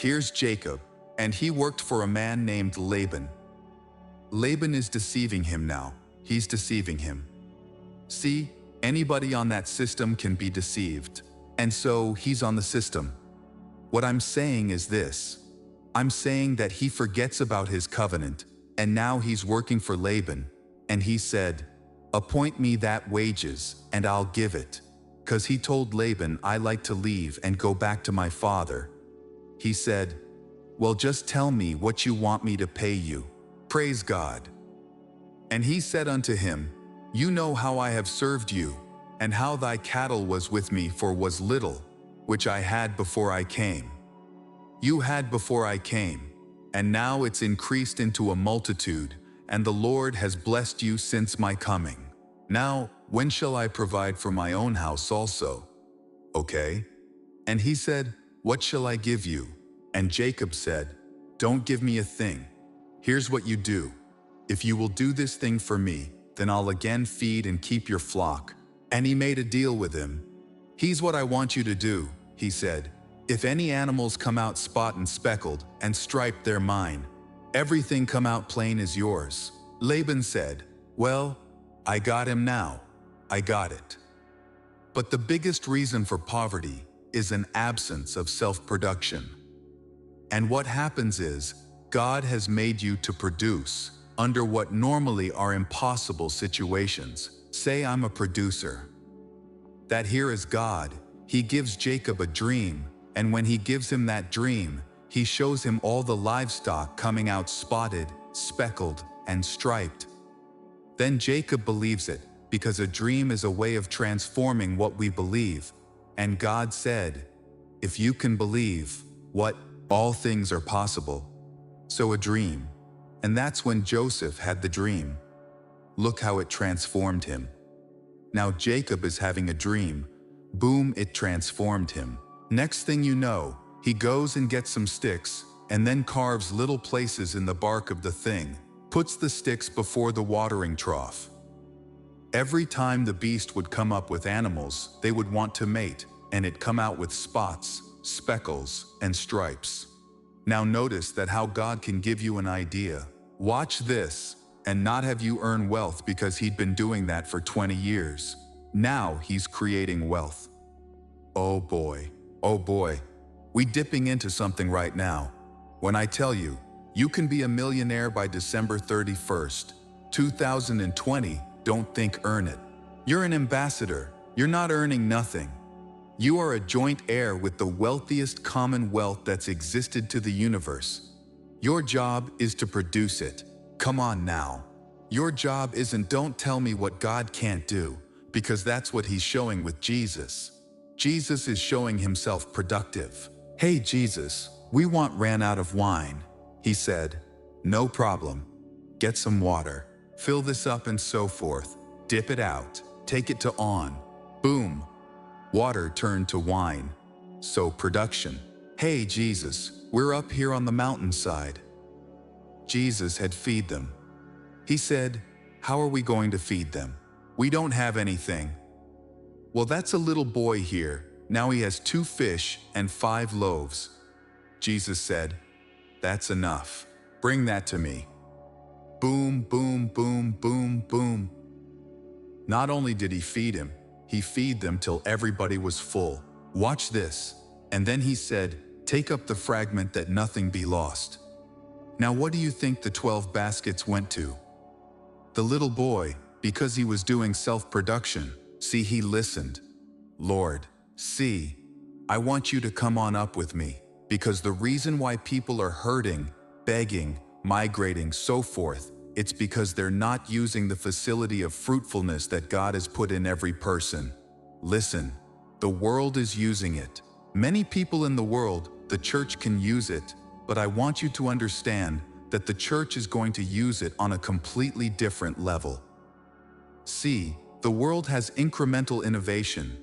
Here's Jacob, and he worked for a man named Laban. Laban is deceiving him now. He's deceiving him. See, anybody on that system can be deceived. And so he's on the system. What I'm saying is this. I'm saying that he forgets about his covenant, and now he's working for Laban. And he said, "Appoint me that wages, and I'll give it." 'Cause he told Laban, "I like to leave and go back to my father." He said, "Well, just tell me what you want me to pay you." Praise God. And he said unto him, "You know how I have served you, and how thy cattle was with me for was little, which I had before I came. You had before I came, and now it's increased into a multitude, and the Lord has blessed you since my coming. Now, when shall I provide for my own house also?" Okay. And he said, "What shall I give you?" And Jacob said, "Don't give me a thing. Here's what you do. If you will do this thing for me, then I'll again feed and keep your flock." And he made a deal with him. "Here's what I want you to do," he said. "If any animals come out spot and speckled and striped, they're mine. Everything come out plain is yours." Laban said, "Well, I got him now. I got it." But the biggest reason for poverty is an absence of self-production. And what happens is, God has made you to produce under what normally are impossible situations. Say I'm a producer. That here is God. He gives Jacob a dream, and when he gives him that dream, he shows him all the livestock coming out spotted, speckled, and striped. Then Jacob believes it, because a dream is a way of transforming what we believe. And God said, "If you can believe, what? All things are possible." So a dream. And that's when Joseph had the dream. Look how it transformed him. Now Jacob is having a dream. Boom, it transformed him. Next thing you know, he goes and gets some sticks, and then carves little places in the bark of the thing, puts the sticks before the watering trough. Every time the beast would come up with animals, they would want to mate, and it come out with spots, speckles, and stripes. Now notice that how God can give you an idea. Watch this, and not have you earn wealth because he'd been doing that for 20 years. Now he's creating wealth. Oh boy, we dipping into something right now. When I tell you, you can be a millionaire by December 31st, 2020, don't think earn it. You're an ambassador, you're not earning nothing. You are a joint heir with the wealthiest commonwealth that's existed to the universe. Your job is to produce it. Come on now. Your job isn't don't tell me what God can't do, because that's what he's showing with Jesus. Jesus is showing himself productive. "Hey Jesus, we ran out of wine." He said, "No problem. Get some water. Fill this up and so forth. Dip it out. Take it to on. Boom. Water turned to wine. So production. Hey Jesus, we're up here on the mountainside." Jesus had feed them. He said, "How are we going to feed them? We don't have anything." "Well, that's a little boy here. Now he has 2 fish and 5 loaves. Jesus said, "That's enough. Bring that to me." Boom, boom, boom, boom, boom. Not only did he feed him, he feed them till everybody was full. Watch this. And then he said, "Take up the fragment that nothing be lost." Now what do you think the 12 baskets went to? The little boy, because he was doing self-production. See, he listened. "Lord, see, I want you to come on up with me, because the reason why people are hurting, begging, migrating, so forth, it's because they're not using the facility of fruitfulness that God has put in every person. Listen, the world is using it. Many people in the world, the church can use it, but I want you to understand that the church is going to use it on a completely different level. See, the world has incremental innovation.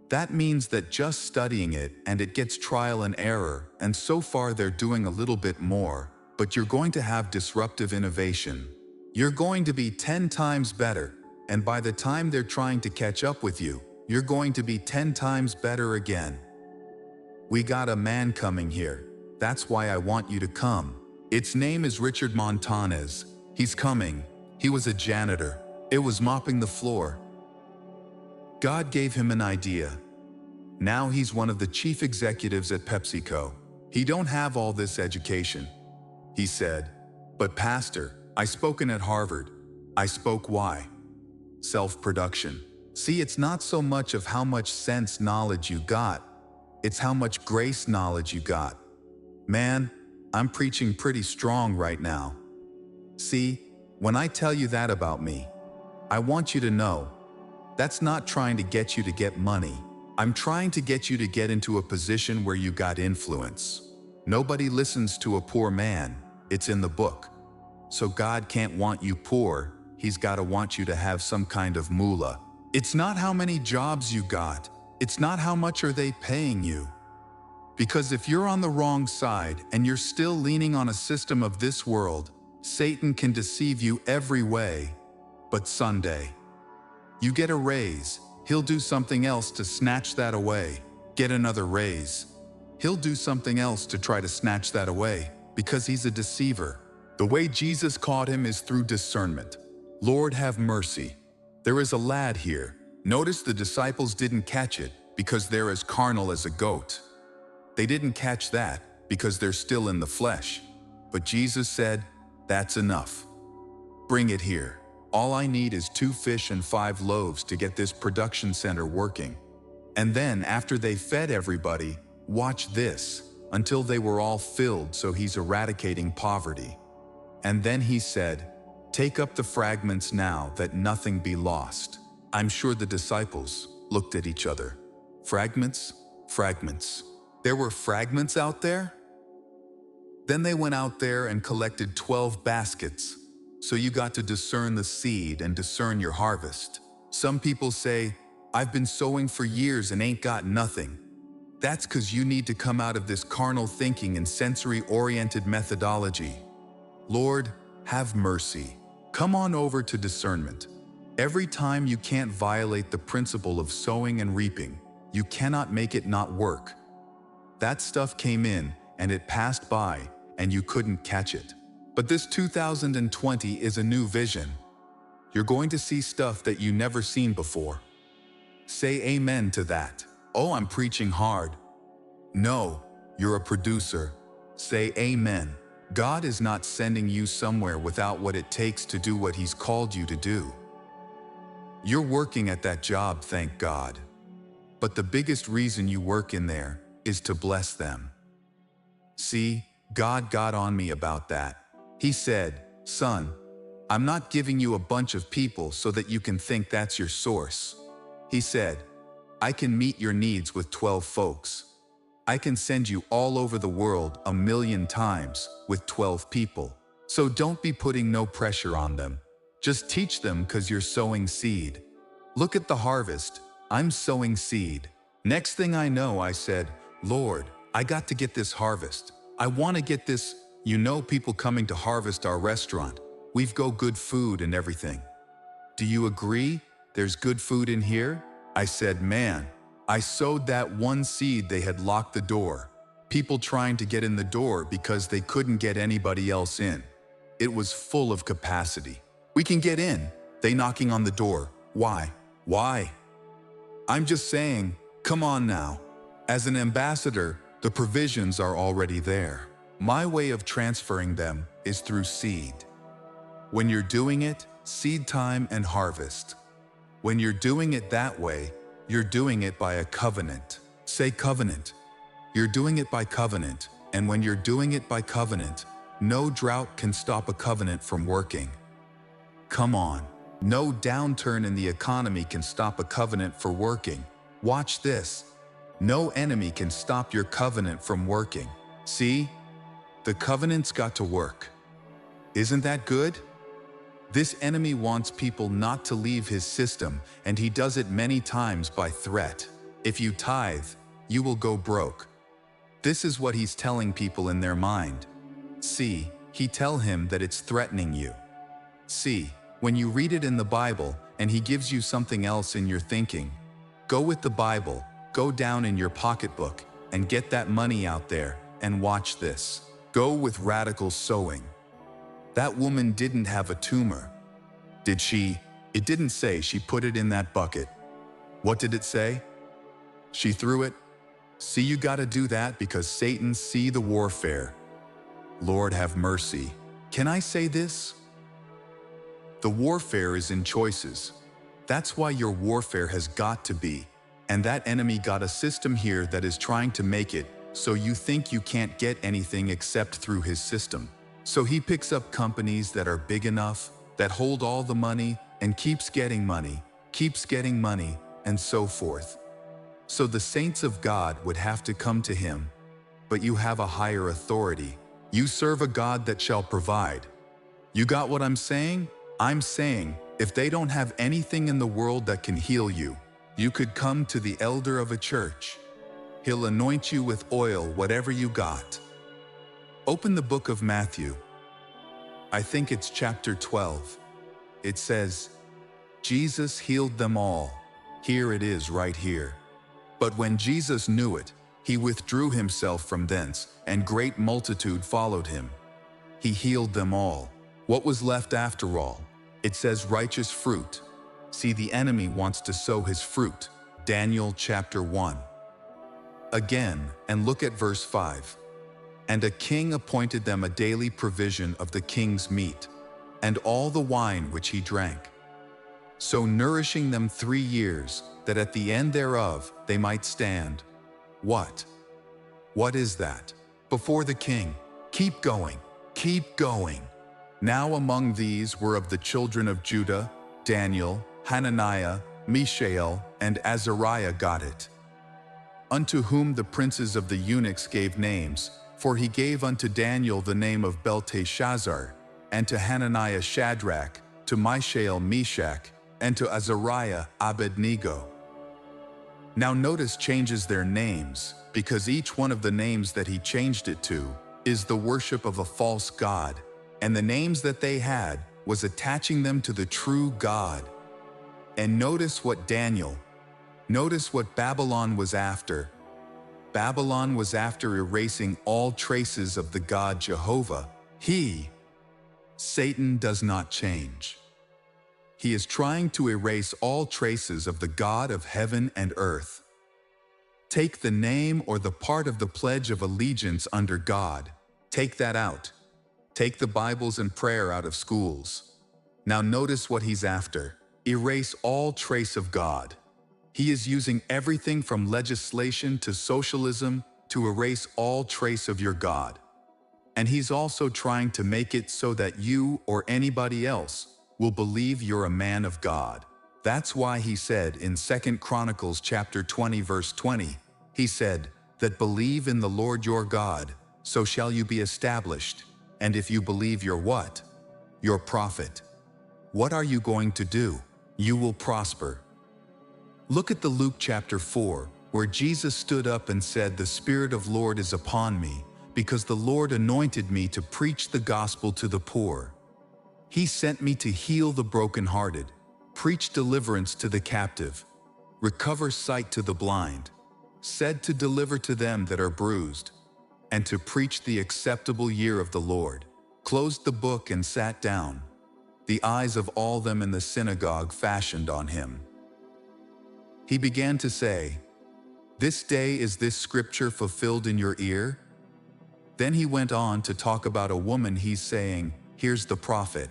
That means that just studying it and it gets trial and error, and so far they're doing a little bit more, but you're going to have disruptive innovation. You're going to be 10 times better, and by the time they're trying to catch up with you, you're going to be 10 times better again. We got a man coming here. That's why I want you to come. Its name is Richard Montanez. He's coming. He was a janitor. It was mopping the floor. God gave him an idea. Now he's one of the chief executives at PepsiCo. He don't have all this education. He said, but Pastor, I spoken at Harvard. I spoke why? Self-production. See, it's not so much of how much sense knowledge you got. It's how much grace knowledge you got. Man, I'm preaching pretty strong right now. See, when I tell you that about me, I want you to know, that's not trying to get you to get money. I'm trying to get you to get into a position where you got influence. Nobody listens to a poor man. It's in the book. So God can't want you poor. He's got to want you to have some kind of moolah. It's not how many jobs you got. It's not how much are they paying you. Because if you're on the wrong side and you're still leaning on a system of this world, Satan can deceive you every way. But Sunday, you get a raise, he'll do something else to snatch that away. Get another raise. He'll do something else to try to snatch that away, because he's a deceiver. The way Jesus caught him is through discernment. Lord, have mercy. There is a lad here. Notice the disciples didn't catch it because they're as carnal as a goat. They didn't catch that because they're still in the flesh. But Jesus said, that's enough. Bring it here. All I need is 2 fish and 5 loaves to get this production center working. And then after they fed everybody, watch this, until they were all filled, so he's eradicating poverty. And then he said, take up the fragments now that nothing be lost. I'm sure the disciples looked at each other. Fragments? Fragments. There were fragments out there? Then they went out there and collected 12 baskets. So you got to discern the seed and discern your harvest. Some people say, I've been sowing for years and ain't got nothing. That's because you need to come out of this carnal thinking and sensory-oriented methodology. Lord, have mercy. Come on over to discernment. Every time you can't violate the principle of sowing and reaping, you cannot make it not work. That stuff came in and it passed by and you couldn't catch it. But this 2020 is a new vision. You're going to see stuff that you never seen before. Say amen to that. Oh, I'm preaching hard. No, you're a producer. Say amen. God is not sending you somewhere without what it takes to do what He's called you to do. You're working at that job, thank God. But the biggest reason you work in there is to bless them. See, God got on me about that. He said, son, I'm not giving you a bunch of people so that you can think that's your source. He said, I can meet your needs with 12 folks. I can send you all over the world 1,000,000 times with 12 people. So don't be putting no pressure on them. Just teach them because you're sowing seed. Look at the harvest. I'm sowing seed. Next thing I know, I said, Lord, I got to get this harvest. I want to get this, people coming to harvest our restaurant. We've got good food and everything. Do you agree? There's good food in here? I said, man, I sowed that one seed, they had locked the door. People trying to get in the door because they couldn't get anybody else in. It was full of capacity. We can get in. They knocking on the door. Why? Why? I'm just saying, come on now. As an ambassador, the provisions are already there. My way of transferring them is through seed. When you're doing it, seed time and harvest. When you're doing it that way, you're doing it by a covenant. Say covenant. You're doing it by covenant, and when you're doing it by covenant, no drought can stop a covenant from working. Come on. No downturn in the economy can stop a covenant from working. Watch this. No enemy can stop your covenant from working. See? The covenant's got to work. Isn't that good? This enemy wants people not to leave his system, and he does it many times by threat. If you tithe, you will go broke. This is what he's telling people in their mind. See, he tell him that it's threatening you. See, when you read it in the Bible and he gives you something else in your thinking, go with the Bible, go down in your pocketbook and get that money out there and watch this. Go with radical sowing. That woman didn't have a tumor. Did she? It didn't say she put it in that bucket. What did it say? She threw it. See, you gotta do that because Satan see the warfare. Lord have mercy. Can I say this? The warfare is in choices. That's why your warfare has got to be. And that enemy got a system here that is trying to make it so you think you can't get anything except through his system. So he picks up companies that are big enough, that hold all the money, and keeps getting money, and so forth. So the saints of God would have to come to him. But you have a higher authority. You serve a God that shall provide. You got what I'm saying? I'm saying, if they don't have anything in the world that can heal you, you could come to the elder of a church. He'll anoint you with oil, whatever you got. Open the book of Matthew. I think it's chapter 12. It says, Jesus healed them all. Here it is right here. But when Jesus knew it, he withdrew himself from thence, and great multitude followed him. He healed them all. What was left after all? It says righteous fruit. See, the enemy wants to sow his fruit. Daniel chapter 1. Again, and look at verse 5. And a king appointed them a daily provision of the king's meat, and all the wine which he drank. So nourishing them 3 years, that at the end thereof they might stand. What? What is that? Before the king. Keep going, keep going. Now among these were of the children of Judah, Daniel, Hananiah, Mishael, and Azariah got it. Unto whom the princes of the eunuchs gave names, for he gave unto Daniel the name of Belteshazzar, and to Hananiah Shadrach, to Mishael Meshach, and to Azariah Abednego. Now notice changes their names, because each one of the names that he changed it to is the worship of a false god, and the names that they had was attaching them to the true God. And notice what Babylon was after. Babylon was after erasing all traces of the God Jehovah. Satan does not change. He is trying to erase all traces of the God of heaven and earth. Take the name or the part of the pledge of allegiance under God. Take that out. Take the Bibles and prayer out of schools. Now notice what he's after. Erase all trace of God. He is using everything from legislation to socialism to erase all trace of your God. And he's also trying to make it so that you or anybody else will believe you're a man of God. That's why he said in 2 Chronicles chapter 20 verse 20, he said, that believe in the Lord your God, so shall you be established. And if you believe you're what? Your prophet. What are you going to do? You will prosper. Look at the Luke chapter 4, where Jesus stood up and said, the Spirit of Lord is upon me, because the Lord anointed me to preach the gospel to the poor. He sent me to heal the brokenhearted, preach deliverance to the captive, recover sight to the blind, said to deliver to them that are bruised, and to preach the acceptable year of the Lord. Closed the book and sat down. The eyes of all them in the synagogue fastened on him. He began to say, this day is this scripture fulfilled in your ear? Then he went on to talk about a woman. He's saying, here's the prophet.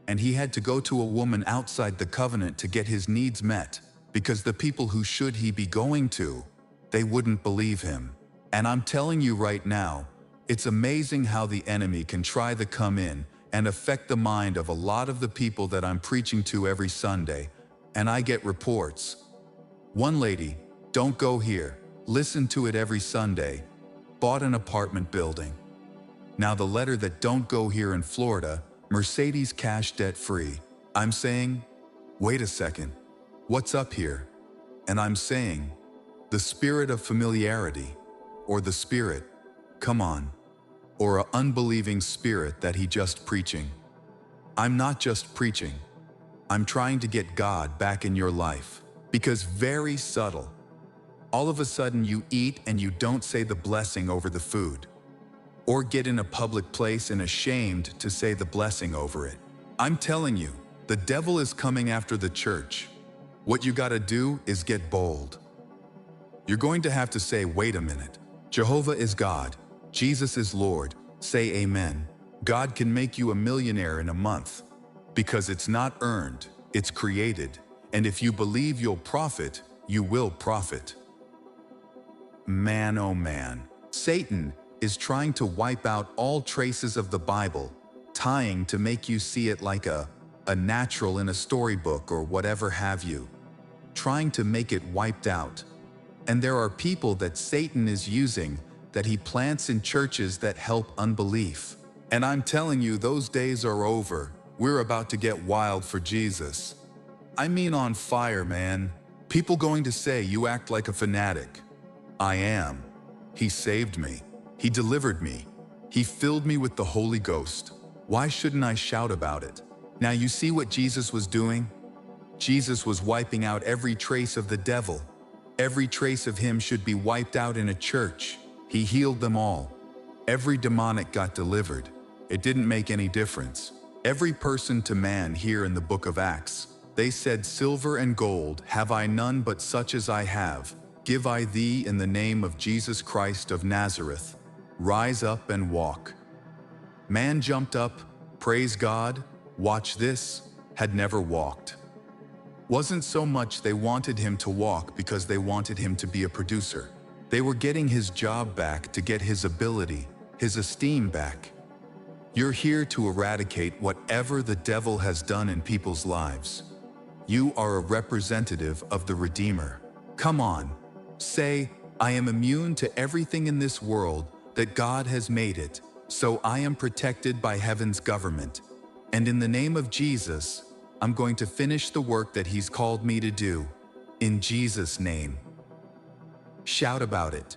And he had to go to a woman outside the covenant to get his needs met, because the people who should he be going to, they wouldn't believe him. And I'm telling you right now, it's amazing how the enemy can try to come in and affect the mind of a lot of the people that I'm preaching to every Sunday. And I get reports. One lady, don't go here, listen to it every Sunday, bought an apartment building. Now the letter that don't go here in Florida, Mercedes cash debt free. I'm saying, wait a second, what's up here? And I'm saying, the spirit of familiarity, or the spirit, come on, or a unbelieving spirit that he just preaching. I'm not just preaching. I'm trying to get God back in your life, because very subtle. All of a sudden you eat and you don't say the blessing over the food. Or get in a public place and ashamed to say the blessing over it. I'm telling you, the devil is coming after the church. What you gotta do is get bold. You're going to have to say, wait a minute. Jehovah is God. Jesus is Lord. Say amen. God can make you a millionaire in a month. Because it's not earned, it's created. And if you believe you'll profit, you will profit. Man, oh man. Satan is trying to wipe out all traces of the Bible, tying to make you see it like a natural in a storybook or whatever have you. Trying to make it wiped out. And there are people that Satan is using that he plants in churches that help unbelief. And I'm telling you, those days are over. We're about to get wild for Jesus. I mean on fire, man. People going to say you act like a fanatic. I am. He saved me. He delivered me. He filled me with the Holy Ghost. Why shouldn't I shout about it? Now you see what Jesus was doing? Jesus was wiping out every trace of the devil. Every trace of him should be wiped out in a church. He healed them all. Every demonic got delivered. It didn't make any difference. Every person to man here in the book of Acts, they said, silver and gold have I none, but such as I have, give I thee in the name of Jesus Christ of Nazareth. Rise up and walk. Man jumped up, praise God, watch this, had never walked. Wasn't so much they wanted him to walk because they wanted him to be a producer. They were getting his job back to get his ability, his esteem back. You're here to eradicate whatever the devil has done in people's lives. You are a representative of the Redeemer. Come on, say, I am immune to everything in this world that God has made it, so I am protected by heaven's government. And in the name of Jesus, I'm going to finish the work that He's called me to do. In Jesus' name. Shout about it.